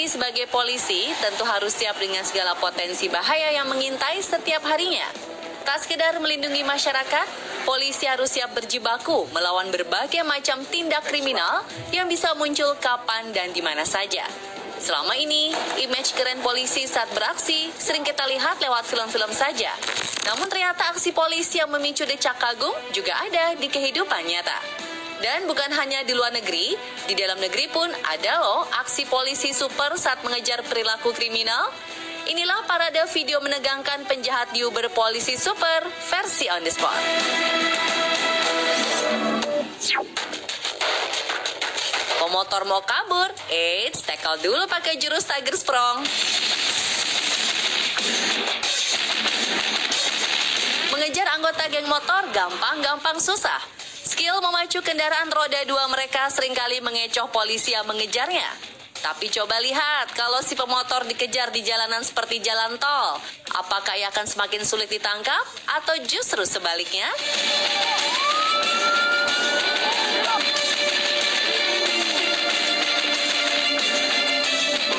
Anda sebagai polisi tentu harus siap dengan segala potensi bahaya yang mengintai setiap harinya. Tak sekedar melindungi masyarakat, polisi harus siap berjibaku melawan berbagai macam tindak kriminal yang bisa muncul kapan dan di mana saja. Selama ini, image keren polisi saat beraksi sering kita lihat lewat film-film saja. Namun ternyata aksi polisi yang memicu decak kagum juga ada di kehidupan nyata. Dan bukan hanya di luar negeri, di dalam negeri pun ada loh aksi polisi super saat mengejar perilaku kriminal. Inilah parade video menegangkan penjahat di Uber polisi super versi on the spot. Pemotor mau kabur, eits, tackle dulu pakai jurus Tiger Sprong. Mengejar anggota geng motor gampang-gampang susah. Skill memacu kendaraan roda 2 mereka seringkali mengecoh polisi yang mengejarnya. Tapi coba lihat, kalau si pemotor dikejar di jalanan seperti jalan tol, apakah ia akan semakin sulit ditangkap atau justru sebaliknya?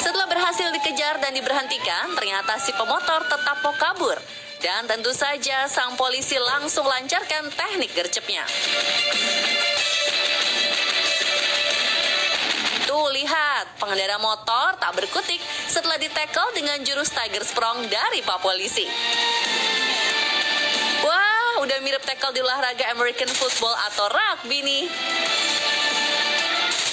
Setelah berhasil dikejar dan diberhentikan, ternyata si pemotor tetap mau kabur. Dan tentu saja sang polisi langsung lancarkan teknik gercepnya. Tuh lihat, pengendara motor tak berkutik setelah ditackle dengan jurus Tiger Sprong dari Pak Polisi. Wah, udah mirip tackle di olahraga American football atau rugby nih.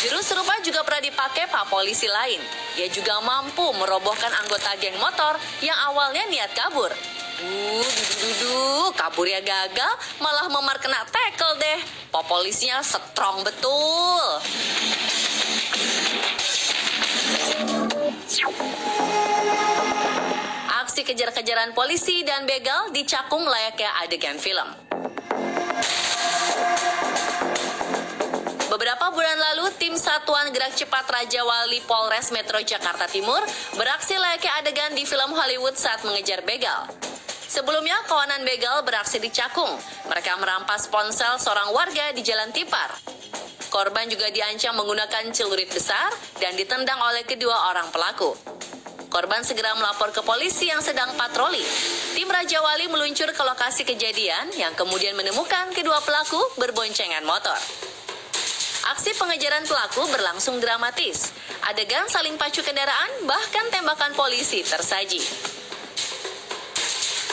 Jurus serupa juga pernah dipakai Pak Polisi lain. Ia juga mampu merobohkan anggota geng motor yang awalnya niat kabur. Kaburnya gagal, malah memar kena tackle deh. Pak Polisinya strong betul. Aksi kejar-kejaran polisi dan begal dicakung layaknya adegan film. Beberapa bulan lalu, tim Satuan Gerak Cepat Raja Wali Polres Metro Jakarta Timur beraksi layaknya adegan di film Hollywood saat mengejar begal. Sebelumnya, kawanan begal beraksi di Cakung. Mereka merampas ponsel seorang warga di Jalan Tipar. Korban juga diancam menggunakan celurit besar dan ditendang oleh kedua orang pelaku. Korban segera melapor ke polisi yang sedang patroli. Tim Raja Wali meluncur ke lokasi kejadian yang kemudian menemukan kedua pelaku berboncengan motor. Aksi pengejaran pelaku berlangsung dramatis. Adegan saling pacu kendaraan, bahkan tembakan polisi tersaji.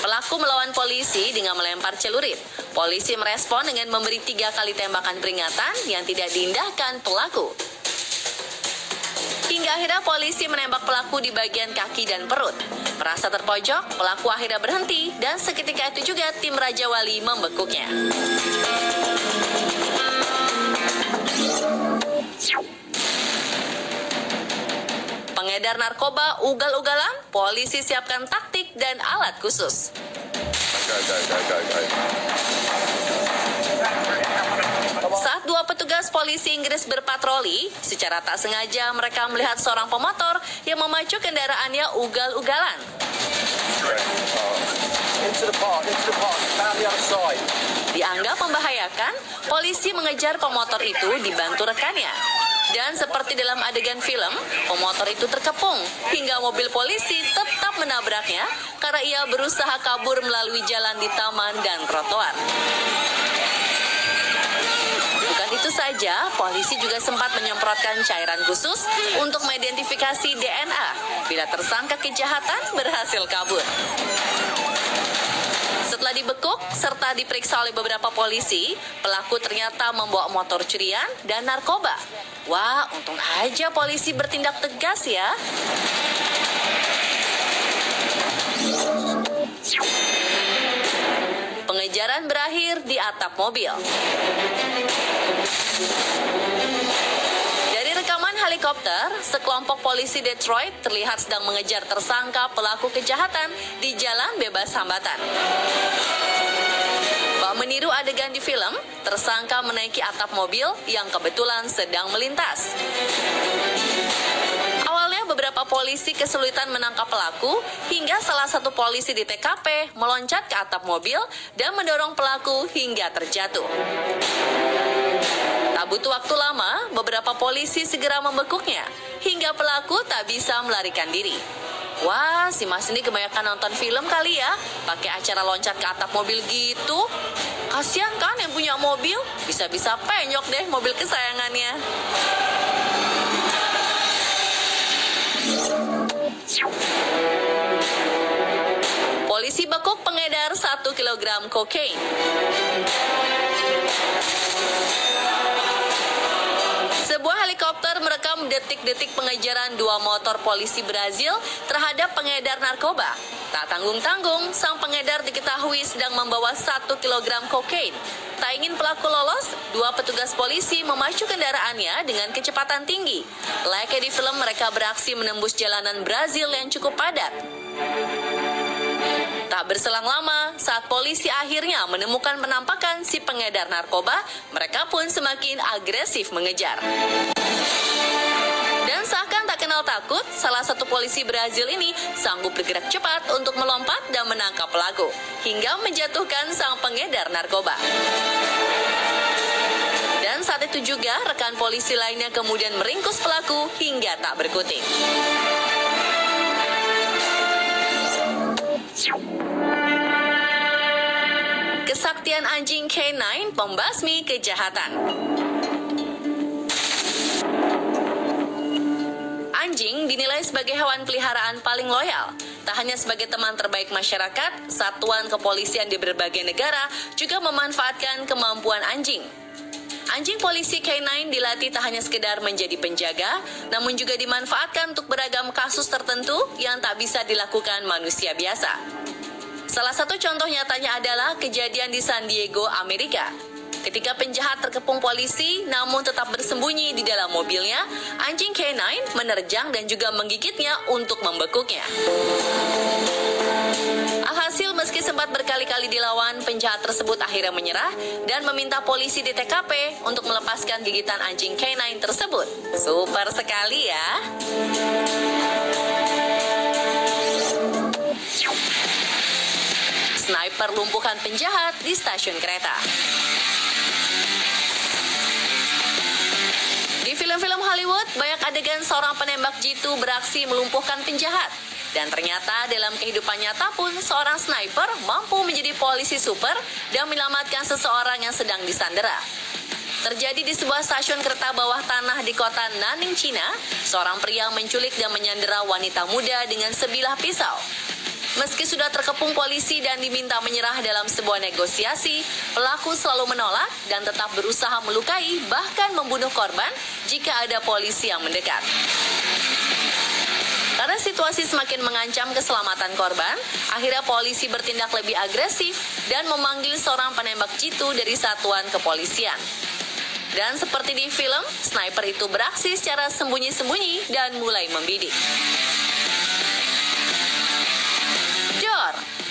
Pelaku melawan polisi dengan melempar celurit. Polisi merespon dengan memberi 3 kali tembakan peringatan yang tidak diindahkan pelaku. Hingga akhirnya polisi menembak pelaku di bagian kaki dan perut. Merasa terpojok, pelaku akhirnya berhenti dan seketika itu juga tim Raja Wali membekuknya. Pengedar narkoba ugal-ugalan, polisi siapkan taktik dan alat khusus. Saat 2 petugas polisi Inggris berpatroli, secara tak sengaja mereka melihat seorang pemotor yang memacu kendaraannya ugal-ugalan. Dianggap membahayakan, polisi mengejar pemotor itu dibantu rekannya. Dan seperti dalam adegan film, pemotor itu terkepung hingga mobil polisi tetap menabraknya karena ia berusaha kabur melalui jalan di taman dan trotoar. Bukan itu saja, polisi juga sempat menyemprotkan cairan khusus untuk mengidentifikasi DNA bila tersangka kejahatan berhasil kabur. Setelah dibekuk serta diperiksa oleh beberapa polisi, pelaku ternyata membawa motor curian dan narkoba. Wah, untung aja polisi bertindak tegas ya. Pengejaran berakhir di atap mobil. Dari rekaman helikopter, sekelompok polisi Detroit terlihat sedang mengejar tersangka pelaku kejahatan di jalan bebas hambatan. Bak meniru adegan di film, tersangka menaiki atap mobil yang kebetulan sedang melintas. Awalnya beberapa polisi kesulitan menangkap pelaku hingga salah satu polisi di TKP meloncat ke atap mobil dan mendorong pelaku hingga terjatuh. Tak Tak butuh waktu lama, beberapa polisi segera membekuknya, hingga pelaku tak bisa melarikan diri. Wah, si Mas ini kebanyakan nonton film kali ya, pakai acara loncat ke atap mobil gitu. Kasian kan yang punya mobil, bisa-bisa penyok deh mobil kesayangannya. Polisi bekuk pengedar 1 kg kokain. Sebuah helikopter merekam detik-detik pengejaran 2 motor polisi Brazil terhadap pengedar narkoba. Tak tanggung-tanggung, sang pengedar diketahui sedang membawa 1 kg kokain. Tak ingin pelaku lolos, 2 petugas polisi memacu kendaraannya dengan kecepatan tinggi. Layaknya di film, mereka beraksi menembus jalanan Brazil yang cukup padat. Tak berselang lama, saat polisi akhirnya menemukan penampakan si pengedar narkoba, mereka pun semakin agresif mengejar. Dan seakan tak kenal takut, salah satu polisi Brazil ini sanggup bergerak cepat untuk melompat dan menangkap pelaku, hingga menjatuhkan sang pengedar narkoba. Dan saat itu juga, rekan polisi lainnya kemudian meringkus pelaku hingga tak berkutik. Kesaktian anjing K9 pembasmi kejahatan. Anjing dinilai sebagai hewan peliharaan paling loyal. Tak hanya sebagai teman terbaik masyarakat, satuan kepolisian di berbagai negara juga memanfaatkan kemampuan anjing. Anjing polisi K9 dilatih tak hanya sekedar menjadi penjaga, namun juga dimanfaatkan untuk beragam kasus tertentu yang tak bisa dilakukan manusia biasa. Salah satu contoh nyatanya adalah kejadian di San Diego, Amerika. Ketika penjahat terkepung polisi namun tetap bersembunyi di dalam mobilnya, anjing K9 menerjang dan juga menggigitnya untuk membekuknya. Alhasil meski sempat berkali-kali dilawan, penjahat tersebut akhirnya menyerah dan meminta polisi di TKP untuk melepaskan gigitan anjing K9 tersebut. Super sekali ya. Sniper lumpuhkan penjahat di stasiun kereta. Di film-film Hollywood, banyak adegan seorang penembak jitu beraksi melumpuhkan penjahat. Dan ternyata dalam kehidupan nyata pun, seorang sniper mampu menjadi polisi super dan menyelamatkan seseorang yang sedang disandera. Terjadi di sebuah stasiun kereta bawah tanah di kota Nanning, Cina, seorang pria menculik dan menyandera wanita muda dengan sebilah pisau. Meski sudah terkepung polisi dan diminta menyerah dalam sebuah negosiasi, pelaku selalu menolak dan tetap berusaha melukai bahkan membunuh korban jika ada polisi yang mendekat. Karena situasi semakin mengancam keselamatan korban, akhirnya polisi bertindak lebih agresif dan memanggil seorang penembak jitu dari satuan kepolisian. Dan seperti di film, sniper itu beraksi secara sembunyi-sembunyi dan mulai membidik.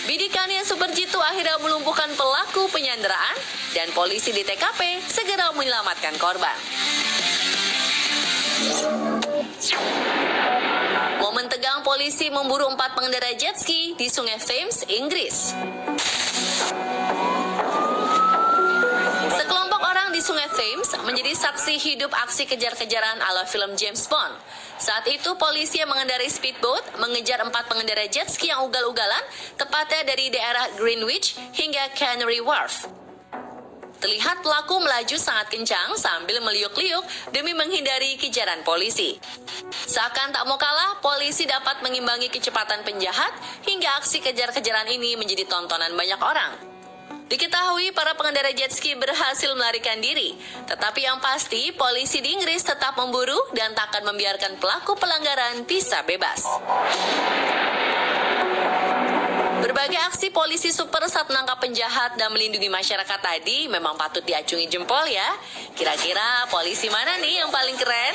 Bidikannya super jitu akhirnya melumpuhkan pelaku penyanderaan dan polisi di TKP segera menyelamatkan korban. Momen tegang polisi memburu 4 pengendara jet ski di Sungai Thames, Inggris. Sekelompok orang di Sungai Thames menjadi saksi hidup aksi kejar-kejaran ala film James Bond. Saat itu polisi yang mengendarai speedboat mengejar 4 pengendara jet ski yang ugal-ugalan, tepatnya dari daerah Greenwich hingga Canary Wharf. Terlihat pelaku melaju sangat kencang sambil meliuk-liuk demi menghindari kejaran polisi. Seakan tak mau kalah, polisi dapat mengimbangi kecepatan penjahat hingga aksi kejar-kejaran ini menjadi tontonan banyak orang. Diketahui para pengendara jet ski berhasil melarikan diri, tetapi yang pasti polisi di Inggris tetap memburu dan tak akan membiarkan pelaku pelanggaran bisa bebas. Berbagai aksi polisi super saat menangkap penjahat dan melindungi masyarakat tadi memang patut diacungi jempol ya. Kira-kira polisi mana nih yang paling keren?